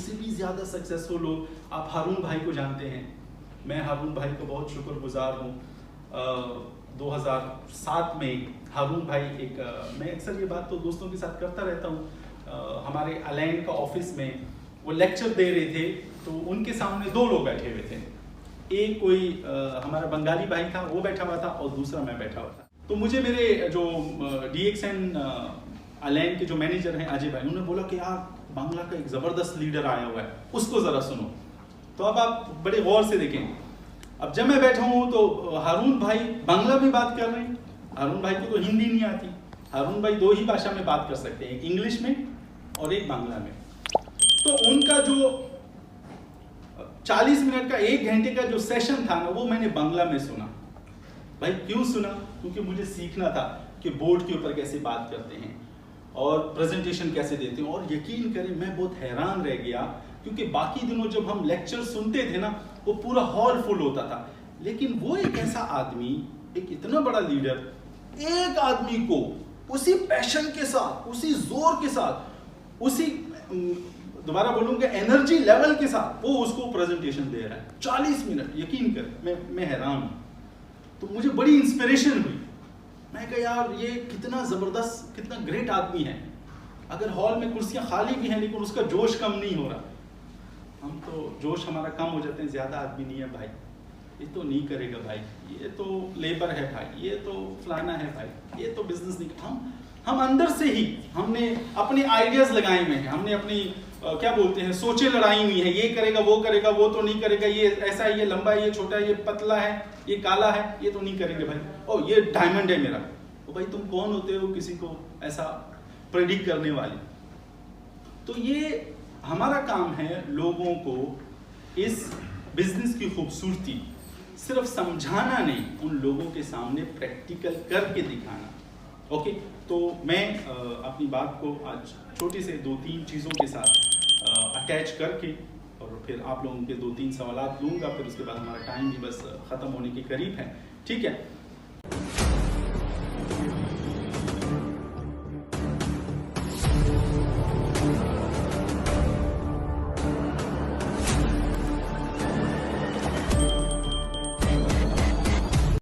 उससे भी ज़्यादा सक्सेसफुल हो। आप हारून भाई को जानते हैं, मैं हारून भाई को बहुत शुक्रगुजार हूँ। 2007 में हारून भाई मैं अक्सर ये बात तो दोस्तों के साथ करता रहता हूँ, हमारे अलाइन का ऑफिस में वो लेक्चर दे रहे थे, तो उनके सामने दो लोग बैठे हुए थे। एक कोई हमारा बंगाली भाई था, वो बैठा हुआ था, और दूसरा मैं बैठा हुआ था। तो मुझे मेरे जो DXN अलाइन के जो मैनेजर हैं अजय भाई, उन्होंने बोला कि यार बांग्ला का एक ज़बरदस्त लीडर आया हुआ है, उसको ज़रा सुनो। तो अब आप बड़े गौर से देखें, अब जब मैं बैठा हूँ तो हारून भाई बांग्ला में बात कर रहे हैं। हारून भाई को तो हिंदी नहीं आती, हारून भाई दो ही भाषा में बात कर सकते हैं, एक इंग्लिश में और एक बांग्ला में। तो उनका जो 40 मिनट का 1 घंटे का जो सेशन था ना, वो मैंने बांग्ला में सुना। भाई क्यों सुना? क्योंकि मुझे सीखना था कि बोर्ड के ऊपर कैसे बात करते हैं और प्रेजेंटेशन कैसे देते हैं। और यकीन करें मैं बहुत हैरान रह गया, क्योंकि बाकी दिनों जब हम लेक्चर सुनते थे ना, वो पूरा हॉल फुल होता था, लेकिन वो एक ऐसा आदमी, एक इतना बड़ा लीडर, एक आदमी को उसी पैशन के साथ, उसी जोर के साथ, उसी दोबारा बोलूंगा एनर्जी लेवल के साथ वो उसको प्रेजेंटेशन दे रहा है 40 मिनट। यकीन कर मैं हैरान हूं। तो मुझे बड़ी इंस्पिरेशन हुई। मैं कहा यार ये कितना जबरदस्त, कितना ग्रेट आदमी है। अगर हॉल में कुर्सियां खाली भी हैं लेकिन उसका जोश कम नहीं हो रहा। हम तो जोश हमारा कम हो जाते हैं, ज्यादा आदमी नहीं है भाई, ये तो नहीं करेगा भाई, ये तो लेबर है भाई, ये तो फलाना है भाई, ये तो बिजनेस नहीं। हम अंदर से ही हमने अपने आइडियाज लगाए हुए हैं, हमने अपनी क्या बोलते हैं सोचे लड़ाई हुई है। ये करेगा, वो तो नहीं करेगा, ये ऐसा है, ये लंबा है, ये छोटा है, ये पतला है, ये काला है, ये तो नहीं करेंगे भाई। ओ ये डायमंड है मेरा। ओ भाई तुम कौन होते हो किसी को ऐसा प्रेडिक्ट करने वाले? तो ये हमारा काम है लोगों को इस बिजनेस की खूबसूरती सिर्फ समझाना नहीं, उन लोगों के सामने प्रैक्टिकल करके दिखाना। ओके, तो मैं अपनी बात को आज छोटी से 2-3 चीज़ों के साथ अटैच करके और फिर आप लोगों के 2-3 सवालात लूँगा, फिर उसके बाद हमारा टाइम भी बस ख़त्म होने के करीब है। ठीक है।